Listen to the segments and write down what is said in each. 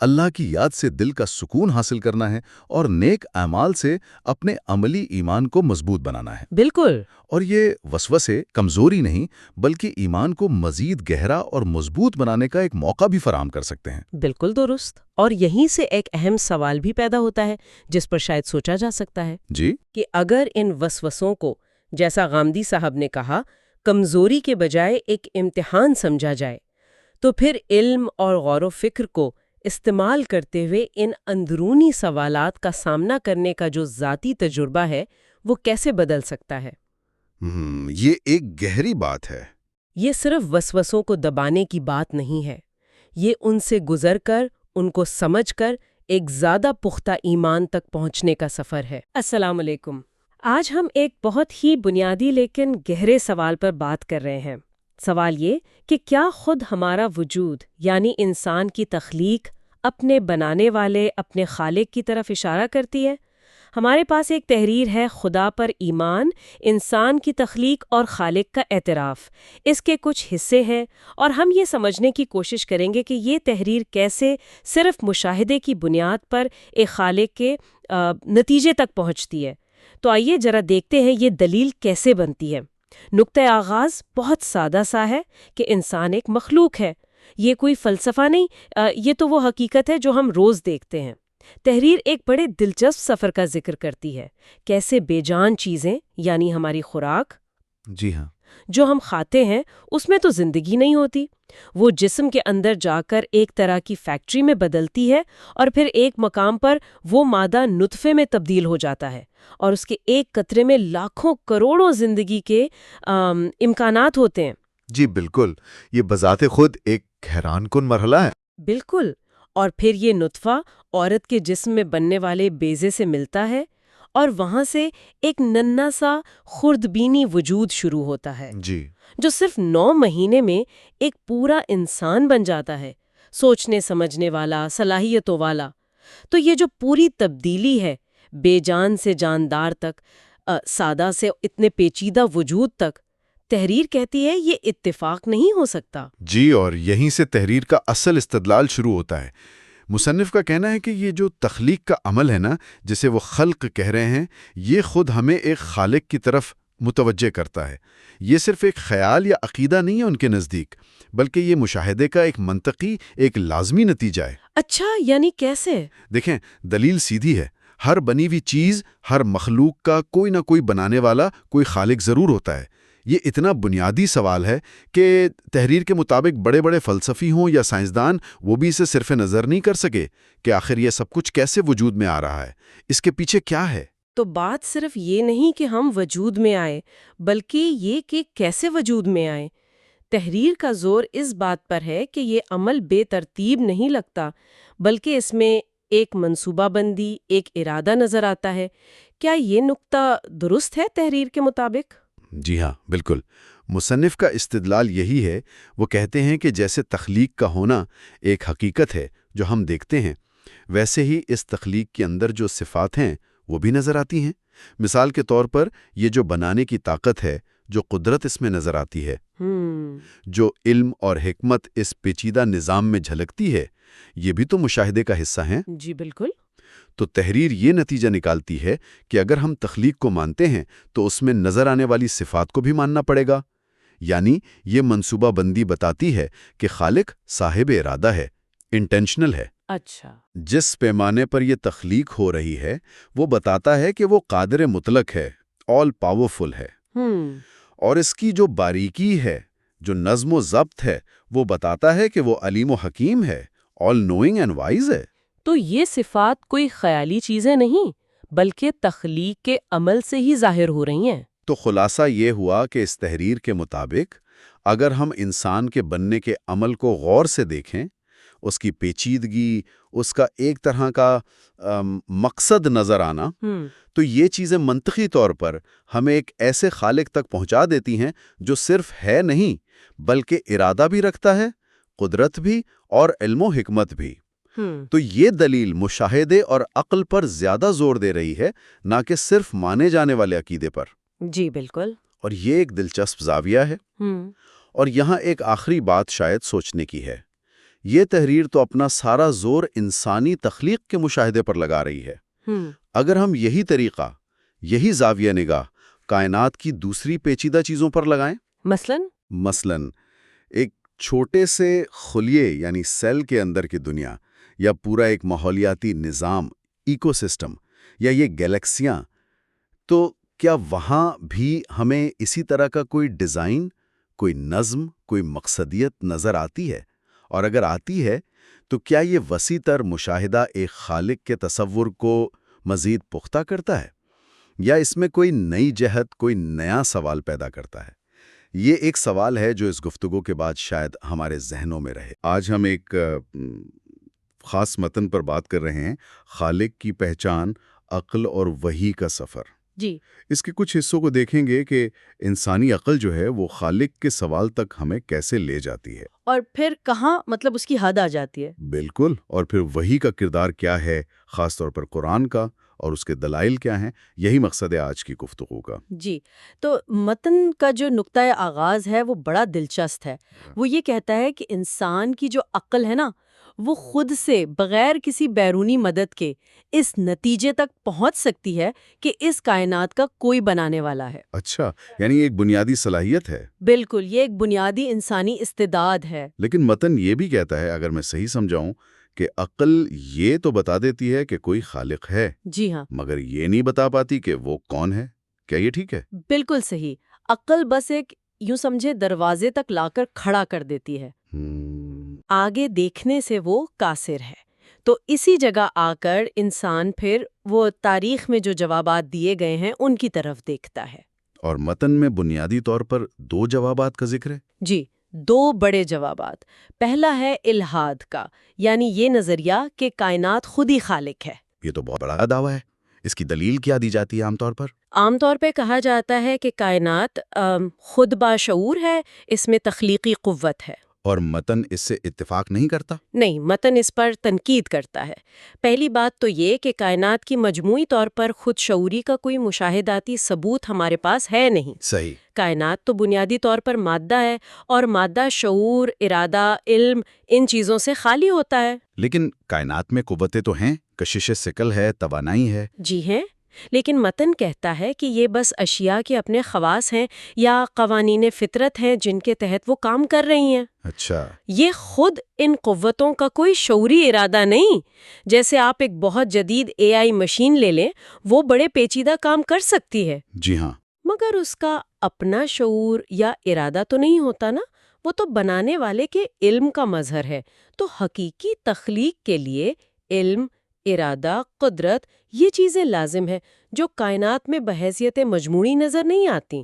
اللہ کی یاد سے دل کا سکون حاصل کرنا ہے اور نیک اعمال سے اپنے عملی ایمان کو مضبوط بنانا ہے۔ بالکل۔ اور یہ وسوسے کمزوری نہیں بلکہ ایمان کو مزید گہرا اور مضبوط بنانے کا ایک موقع بھی فراہم کر سکتے ہیں۔ بالکل درست۔ اور یہیں سے ایک اہم سوال بھی پیدا ہوتا ہے جس پر شاید سوچا جا سکتا ہے جی، کہ اگر ان وسوسوں کو، جیسا غامدی صاحب نے کہا، کمزوری کے بجائے ایک امتحان سمجھا جائے تو پھر علم اور غور و فکر کو استعمال کرتے ہوئے ان اندرونی سوالات کا سامنا کرنے کا جو ذاتی تجربہ ہے وہ کیسے بدل سکتا ہے؟ یہ ایک گہری بات ہے۔ یہ صرف وسوسوں کو دبانے کی بات نہیں ہے، یہ ان سے گزر کر، ان کو سمجھ کر ایک زیادہ پختہ ایمان تک پہنچنے کا سفر ہے۔ السلام علیکم۔ آج ہم ایک بہت ہی بنیادی لیکن گہرے سوال پر بات کر رہے ہیں۔ سوال یہ کہ کیا خود ہمارا وجود یعنی انسان کی تخلیق اپنے بنانے والے، اپنے خالق کی طرف اشارہ کرتی ہے؟ ہمارے پاس ایک تحریر ہے، خدا پر ایمان، انسان کی تخلیق اور خالق کا اعتراف۔ اس کے کچھ حصے ہیں اور ہم یہ سمجھنے کی کوشش کریں گے کہ یہ تحریر کیسے صرف مشاہدے کی بنیاد پر ایک خالق کے نتیجے تک پہنچتی ہے۔ تو آئیے ذرا دیکھتے ہیں یہ دلیل کیسے بنتی ہے۔ نقطۂ آغاز بہت سادہ سا ہے کہ انسان ایک مخلوق ہے۔ یہ کوئی فلسفہ نہیں، یہ تو وہ حقیقت ہے جو ہم روز دیکھتے ہیں۔ تحریر ایک بڑے دلچسپ سفر کا ذکر کرتی ہے، کیسے بے جان چیزیں یعنی ہماری خوراک، جی ہاں، جو ہم کھاتے ہیں اس میں تو زندگی نہیں ہوتی، وہ جسم کے اندر جا کر ایک طرح کی فیکٹری میں بدلتی ہے اور پھر ایک مقام پر وہ مادہ نطفے میں تبدیل ہو جاتا ہے اور اس کے ایک قطرے میں لاکھوں کروڑوں زندگی کے امکانات ہوتے ہیں۔ جی بالکل، یہ بذات خود ایک حیران کن مرحلہ ہے۔ بالکل۔ اور پھر یہ نطفہ عورت کے جسم میں بننے والے بیضے سے ملتا ہے اور وہاں سے ایک ننھا سا خردبینی وجود شروع ہوتا ہے، جی، جو صرف 9 مہینے میں ایک پورا انسان بن جاتا ہے، سوچنے سمجھنے والا، صلاحیتوں والا۔ تو یہ جو پوری تبدیلی ہے، بے جان سے جاندار تک، سادہ سے اتنے پیچیدہ وجود تک، تحریر کہتی ہے یہ اتفاق نہیں ہو سکتا۔ جی، اور یہیں سے تحریر کا اصل استدلال شروع ہوتا ہے۔ مصنف کا کہنا ہے کہ یہ جو تخلیق کا عمل ہے نا، جسے وہ خلق کہہ رہے ہیں، یہ خود ہمیں ایک خالق کی طرف متوجہ کرتا ہے۔ یہ صرف ایک خیال یا عقیدہ نہیں ہے ان کے نزدیک، بلکہ یہ مشاہدے کا ایک منطقی، ایک لازمی نتیجہ ہے۔ اچھا، یعنی کیسے؟ دیکھیں، دلیل سیدھی ہے۔ ہر بنی ہوئی چیز، ہر مخلوق کا کوئی نہ کوئی بنانے والا، کوئی خالق ضرور ہوتا ہے۔ یہ اتنا بنیادی سوال ہے کہ تحریر کے مطابق بڑے بڑے فلسفی ہوں یا سائنسدان وہ بھی اسے صرف نظر نہیں کر سکے کہ آخر یہ سب کچھ کیسے وجود میں آ رہا ہے، اس کے پیچھے کیا ہے۔ تو بات صرف یہ نہیں کہ ہم وجود میں آئے، بلکہ یہ کہ کیسے وجود میں آئے۔ تحریر کا زور اس بات پر ہے کہ یہ عمل بے ترتیب نہیں لگتا، بلکہ اس میں ایک منصوبہ بندی، ایک ارادہ نظر آتا ہے۔ کیا یہ نقطہ درست ہے تحریر کے مطابق؟ جی ہاں، بالکل۔ مصنف کا استدلال یہی ہے۔ وہ کہتے ہیں کہ جیسے تخلیق کا ہونا ایک حقیقت ہے جو ہم دیکھتے ہیں، ویسے ہی اس تخلیق کے اندر جو صفات ہیں وہ بھی نظر آتی ہیں۔ مثال کے طور پر یہ جو بنانے کی طاقت ہے، جو قدرت اس میں نظر آتی ہے، جو علم اور حکمت اس پیچیدہ نظام میں جھلکتی ہے، یہ بھی تو مشاہدے کا حصہ ہیں۔ جی بالکل۔ تو تحریر یہ نتیجہ نکالتی ہے کہ اگر ہم تخلیق کو مانتے ہیں تو اس میں نظر آنے والی صفات کو بھی ماننا پڑے گا۔ یعنی یہ منصوبہ بندی بتاتی ہے کہ خالق صاحب ارادہ ہے، انٹینشنل ہے۔ اچھا۔ جس پیمانے پر یہ تخلیق ہو رہی ہے وہ بتاتا ہے کہ وہ قادر مطلق ہے، آل پاورفل ہے۔ اور اس کی جو باریکی ہے، جو نظم و ضبط ہے، وہ بتاتا ہے کہ وہ علیم و حکیم ہے، آل نوئنگ اینڈ وائز ہے۔ تو یہ صفات کوئی خیالی چیزیں نہیں، بلکہ تخلیق کے عمل سے ہی ظاہر ہو رہی ہیں۔ تو خلاصہ یہ ہوا کہ اس تحریر کے مطابق اگر ہم انسان کے بننے کے عمل کو غور سے دیکھیں، اس کی پیچیدگی، اس کا ایک طرح کا مقصد نظر آنا، تو یہ چیزیں منطقی طور پر ہمیں ایک ایسے خالق تک پہنچا دیتی ہیں جو صرف ہے نہیں بلکہ ارادہ بھی رکھتا ہے، قدرت بھی اور علم و حکمت بھی۔ تو یہ دلیل مشاہدے اور عقل پر زیادہ زور دے رہی ہے، نہ کہ صرف مانے جانے والے عقیدے پر۔ جی بالکل۔ اور یہ ایک دلچسپ زاویہ ہے۔ اور یہاں ایک آخری بات شاید سوچنے کی ہے۔ یہ تحریر تو اپنا سارا زور انسانی تخلیق کے مشاہدے پر لگا رہی ہے۔ اگر ہم یہی طریقہ، یہی زاویہ نگاہ کائنات کی دوسری پیچیدہ چیزوں پر لگائیں، مثلاً ایک چھوٹے سے خلیے یعنی سیل کے اندر کی دنیا، یا پورا ایک ماحولیاتی نظام، ایکو سسٹم، یا یہ گیلیکسیاں، تو کیا وہاں بھی ہمیں اسی طرح کا کوئی ڈیزائن، کوئی نظم، کوئی مقصدیت نظر آتی ہے؟ اور اگر آتی ہے تو کیا یہ وسیع تر مشاہدہ ایک خالق کے تصور کو مزید پختہ کرتا ہے، یا اس میں کوئی نئی جہت، کوئی نیا سوال پیدا کرتا ہے؟ یہ ایک سوال ہے جو اس گفتگو کے بعد شاید ہمارے ذہنوں میں رہے۔ آج ہم ایک خاص متن پر بات کر رہے ہیں، خالق کی پہچان، عقل اور وحی کا سفر۔ جی، اس کے کچھ حصوں کو دیکھیں گے کہ انسانی عقل جو ہے وہ خالق کے سوال تک ہمیں کیسے لے جاتی ہے، اور پھر کہاں اس کی حد آ جاتی ہے۔ بالکل، اور پھر وحی کا کردار کیا ہے، خاص طور پر قرآن کا، اور اس کے دلائل کیا ہیں۔ یہی مقصد ہے آج کی گفتگو کا۔ جی، تو متن کا جو نقطۂ آغاز ہے وہ بڑا دلچسپ ہے۔ وہ یہ کہتا ہے کہ انسان کی جو عقل ہے نا، وہ خود سے بغیر کسی بیرونی مدد کے اس نتیجے تک پہنچ سکتی ہے کہ اس کائنات کا کوئی بنانے والا ہے۔ اچھا، یعنی ایک بنیادی صلاحیت ہے۔ بالکل، یہ ایک بنیادی انسانی استعداد ہے۔ لیکن متن یہ بھی کہتا ہے، اگر میں صحیح سمجھاؤں، کہ عقل یہ تو بتا دیتی ہے کہ کوئی خالق ہے، جی ہاں، مگر یہ نہیں بتا پاتی کہ وہ کون ہے۔ کیا یہ ٹھیک ہے؟ بالکل صحیح۔ عقل بس ایک یوں سمجھے دروازے تک لا کر کھڑا کر دیتی ہے، آگے دیکھنے سے وہ قاصر ہے۔ تو اسی جگہ آ کر انسان پھر وہ تاریخ میں جو جوابات دیے گئے ہیں ان کی طرف دیکھتا ہے۔ اور متن میں بنیادی طور پر 2 جوابات کا ذکر ہے۔ جی، 2 بڑے جوابات۔ پہلا ہے الہاد کا، یعنی یہ نظریہ کہ کائنات خود ہی خالق ہے۔ یہ تو بہت بڑا دعویٰ ہے۔ اس کی دلیل کیا دی جاتی ہے عام طور پر؟ عام طور پہ کہا جاتا ہے کہ کائنات خود باشعور ہے، اس میں تخلیقی قوت ہے۔ اور متن اس سے اتفاق نہیں کرتا؟ نہیں، متن اس پر تنقید کرتا ہے۔ پہلی بات تو یہ کہ کائنات کی مجموعی طور پر خود شعوری کا کوئی مشاہداتی ثبوت ہمارے پاس ہے نہیں۔ صحیح۔ کائنات تو بنیادی طور پر مادہ ہے، اور مادہ شعور، ارادہ، علم، ان چیزوں سے خالی ہوتا ہے۔ لیکن کائنات میں قوتیں تو ہیں، کشش ثقل ہے، توانائی ہے۔ جی ہیں، لیکن متن کہتا ہے کہ یہ بس اشیاء کے اپنے خواص ہیں یا قوانین فطرت ہیں جن کے تحت وہ کام کر رہی ہیں۔ اچھا، یہ خود ان قوتوں کا کوئی شعوری ارادہ نہیں۔ جیسے آپ ایک بہت جدید AI مشین لے لیں، وہ بڑے پیچیدہ کام کر سکتی ہے، جی ہاں، مگر اس کا اپنا شعور یا ارادہ تو نہیں ہوتا نا، وہ تو بنانے والے کے علم کا مظہر ہے۔ تو حقیقی تخلیق کے لیے علم، ارادہ، قدرت، یہ چیزیں لازم ہیں جو کائنات میں بحیثیت مجموعی نظر نہیں آتی۔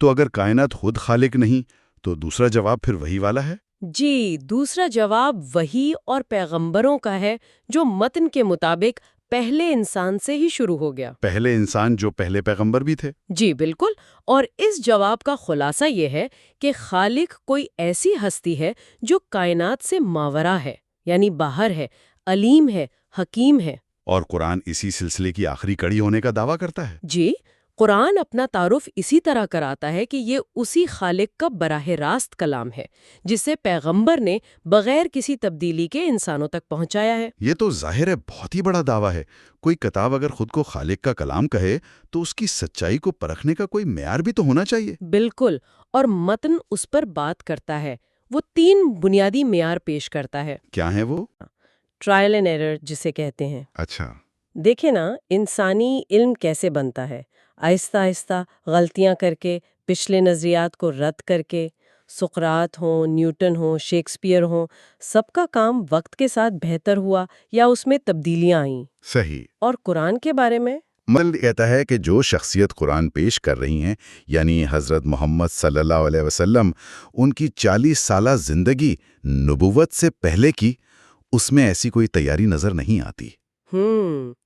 تو اگر کائنات خود خالق نہیں تو دوسرا جواب پھر وہی والا ہے؟ جی، دوسرا جواب وحی اور پیغمبروں کا ہے، جو متن کے مطابق پہلے انسان سے ہی شروع ہو گیا۔ پہلے انسان جو پہلے پیغمبر بھی تھے؟ جی بالکل، اور اس جواب کا خلاصہ یہ ہے کہ خالق کوئی ایسی ہستی ہے جو کائنات سے ماورا ہے، یعنی باہر ہے، علیم ہے، حکیم ہے۔ اور قرآن اسی سلسلے کی آخری کڑی ہونے کا دعویٰ کرتا ہے۔ جی، قرآن اپنا تعارف اسی طرح کراتا ہے کہ یہ اسی خالق کا براہ راست کلام ہے جسے پیغمبر نے بغیر کسی تبدیلی کے انسانوں تک پہنچایا ہے۔ یہ تو ظاہر ہے بہت ہی بڑا دعویٰ ہے۔ کوئی کتاب اگر خود کو خالق کا کلام کہے تو اس کی سچائی کو پرکھنے کا کوئی معیار بھی تو ہونا چاہیے۔ بالکل، اور متن اس پر بات کرتا ہے۔ وہ 3 بنیادی معیار پیش کرتا ہے۔ کیا ہے وہ؟ ٹرائل اینڈ ایرر جسے کہتے ہیں۔ اچھا، دیکھیں نا، انسانی علم کیسے بنتا ہے؟ آہستہ آہستہ غلطیاں کر کے، پچھلے نظریات کو رد کر کے۔ سقراط ہوں، نیوٹن ہوں، شیکسپیئر ہوں، سب کا کام وقت کے ساتھ بہتر ہوا یا اس میں تبدیلیاں آئیں۔ صحیح۔ اور قرآن کے بارے میں مطلب کہتا ہے کہ جو شخصیت قرآن پیش کر رہی ہیں، یعنی حضرت محمد صلی اللہ علیہ وسلم، ان کی 40 سالہ زندگی نبوت سے پہلے کی، اس میں ایسی کوئی تیاری نظر نہیں آتی۔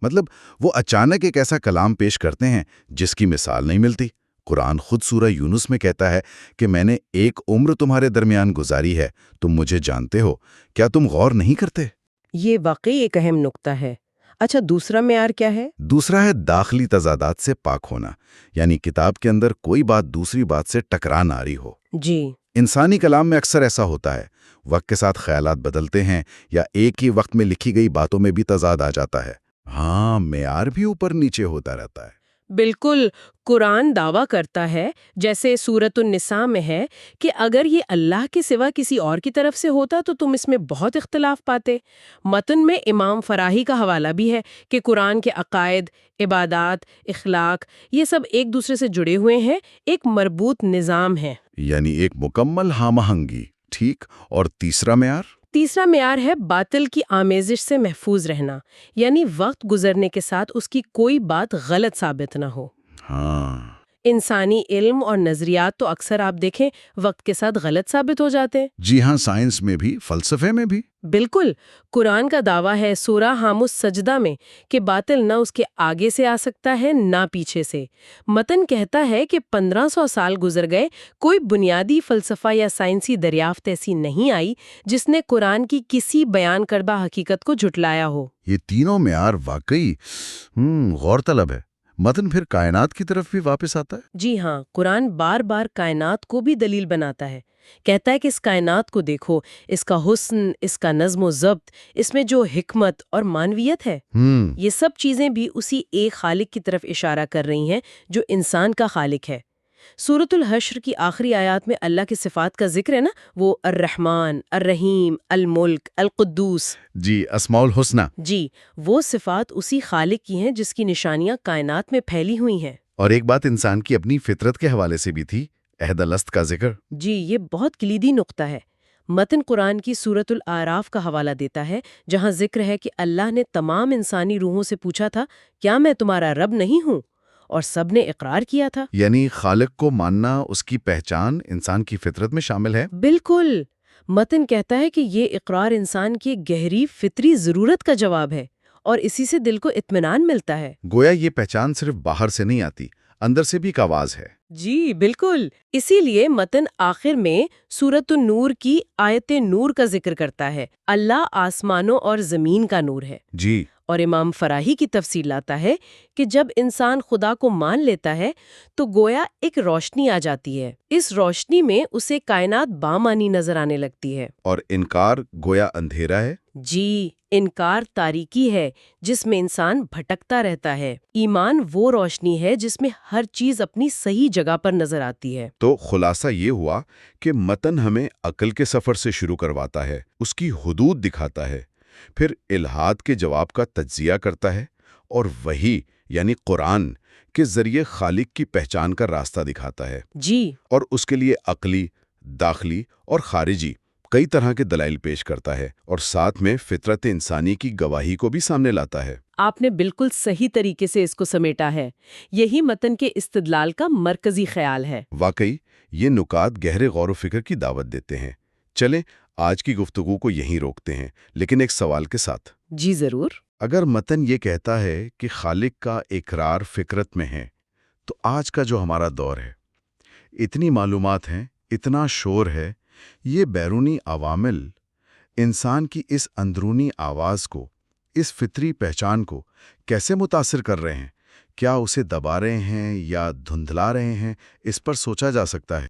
مطلب وہ اچانک ایک ایسا کلام پیش کرتے ہیں جس کی مثال نہیں ملتی۔ قرآن خود سورہ یونس میں کہتا ہے کہ میں نے 1 عمر تمہارے درمیان گزاری ہے، تم مجھے جانتے ہو، کیا تم غور نہیں کرتے؟ یہ واقعی ایک اہم نقطہ ہے۔ اچھا، دوسرا معیار کیا ہے؟ دوسرا ہے داخلی تضادات سے پاک ہونا، یعنی کتاب کے اندر کوئی بات دوسری بات سے ٹکرا نہ رہی ہو۔ جی، انسانی کلام میں اکثر ایسا ہوتا ہے، وقت کے ساتھ خیالات بدلتے ہیں یا ایک ہی وقت میں لکھی گئی باتوں میں بھی تضاد آ جاتا ہے؟ ہاں، معیار بھی اوپر نیچے ہوتا رہتا ہے۔ بالکل، قرآن دعویٰ کرتا ہے، جیسے سورۃ النساء میں ہے، کہ اگر یہ اللہ کے سوا کسی اور کی طرف سے ہوتا تو تم اس میں بہت اختلاف پاتے۔ متن میں امام فراہی کا حوالہ بھی ہے کہ قرآن کے عقائد، عبادات، اخلاق، یہ سب ایک دوسرے سے جڑے ہوئے ہیں، ایک مربوط نظام ہے۔ یعنی ایک مکمل ہم آہنگی، ٹھیک۔ اور تیسرا معیار؟ تیسرا معیار ہے باطل کی آمیزش سے محفوظ رہنا، یعنی وقت گزرنے کے ساتھ اس کی کوئی بات غلط ثابت نہ ہو۔ ہاں، انسانی علم اور نظریات تو اکثر آپ دیکھیں وقت کے ساتھ غلط ثابت ہو جاتے ہیں۔ جی ہاں، سائنس میں بھی، فلسفے میں بھی۔ بالکل، قرآن کا دعویٰ ہے سورہ حم السجدہ میں کہ باطل نہ اس کے آگے سے آ سکتا ہے نہ پیچھے سے۔ متن کہتا ہے کہ 1500 سال گزر گئے، کوئی بنیادی فلسفہ یا سائنسی دریافت ایسی نہیں آئی جس نے قرآن کی کسی بیان کردہ حقیقت کو جھٹلایا ہو۔ یہ تینوں معیار واقعی غور طلب ہے۔ متن پھر کائنات کی طرف بھی واپس آتا ہے؟ جی ہاں، قرآن بار بار کائنات کو بھی دلیل بناتا ہے۔ کہتا ہے کہ اس کائنات کو دیکھو، اس کا حسن، اس کا نظم و ضبط، اس میں جو حکمت اور معنویت ہے، یہ سب چیزیں بھی اسی ایک خالق کی طرف اشارہ کر رہی ہیں جو انسان کا خالق ہے۔ سورۃ الحشر کی آخری آیات میں اللہ کی صفات کا ذکر ہے نا، وہ الرحمن، الرحیم، الملک، القدوس۔ جی، اسماء الحسنہ۔ جی، وہ صفات اسی خالق کی ہیں جس کی نشانیاں کائنات میں پھیلی ہوئی ہیں۔ اور ایک بات انسان کی اپنی فطرت کے حوالے سے بھی تھی، عہد الست کا ذکر۔ جی، یہ بہت کلیدی نقطہ ہے۔ متن قرآن کی سورۃ الاعراف کا حوالہ دیتا ہے، جہاں ذکر ہے کہ اللہ نے تمام انسانی روحوں سے پوچھا تھا، کیا میں تمہارا رب نہیں ہوں؟ اور سب نے اقرار کیا تھا۔ یعنی خالق کو ماننا، اس کی پہچان انسان کی فطرت میں شامل ہے۔ بالکل، متن کہتا ہے کہ یہ اقرار انسان کی گہری فطری ضرورت کا جواب ہے، اور اسی سے دل کو اطمینان ملتا ہے۔ گویا یہ پہچان صرف باہر سے نہیں آتی، اندر سے بھی ایک آواز ہے۔ جی بالکل، اسی لیے متن آخر میں سورۃ النور کی آیت نور کا ذکر کرتا ہے۔ اللہ آسمانوں اور زمین کا نور ہے۔ جی، اور امام فراہی کی تفسیر لاتا ہے کہ جب انسان خدا کو مان لیتا ہے تو گویا ایک روشنی آ جاتی ہے۔ اس روشنی میں اسے کائنات بامانی نظر آنے لگتی ہے۔ اور انکار گویا اندھیرا ہے۔ جی، انکار تاریکی ہے جس میں انسان بھٹکتا رہتا ہے۔ ایمان وہ روشنی ہے جس میں ہر چیز اپنی صحیح جگہ پر نظر آتی ہے۔ تو خلاصہ یہ ہوا کہ متن ہمیں عقل کے سفر سے شروع کرواتا ہے، اس کی حدود دکھاتا ہے، پھر الہاد کے جواب کا تجزیہ کرتا ہے، اور وحی یعنی قرآن کے ذریعے خالق کی پہچان کا راستہ دکھاتا ہے۔ جی، اور اس کے لیے عقلی، داخلی اور خارجی کئی طرح کے دلائل پیش کرتا ہے، اور ساتھ میں فطرت انسانی کی گواہی کو بھی سامنے لاتا ہے۔ آپ نے بالکل صحیح طریقے سے اس کو سمیٹا ہے۔ یہی متن کے استدلال کا مرکزی خیال ہے۔ واقعی یہ نکات گہرے غور و فکر کی دعوت دیتے ہیں۔ چلیں آج کی گفتگو کو یہیں روکتے ہیں، لیکن ایک سوال کے ساتھ۔ جی ضرور۔ اگر متن یہ کہتا ہے کہ خالق کا اقرار فطرت میں ہے، تو آج کا جو ہمارا دور ہے، اتنی معلومات ہیں، اتنا شور ہے، یہ بیرونی عوامل انسان کی اس اندرونی آواز کو، اس فطری پہچان کو کیسے متاثر کر رہے ہیں؟ کیا اسے دبا رہے ہیں یا دھندلا رہے ہیں؟ اس پر سوچا جا سکتا ہے۔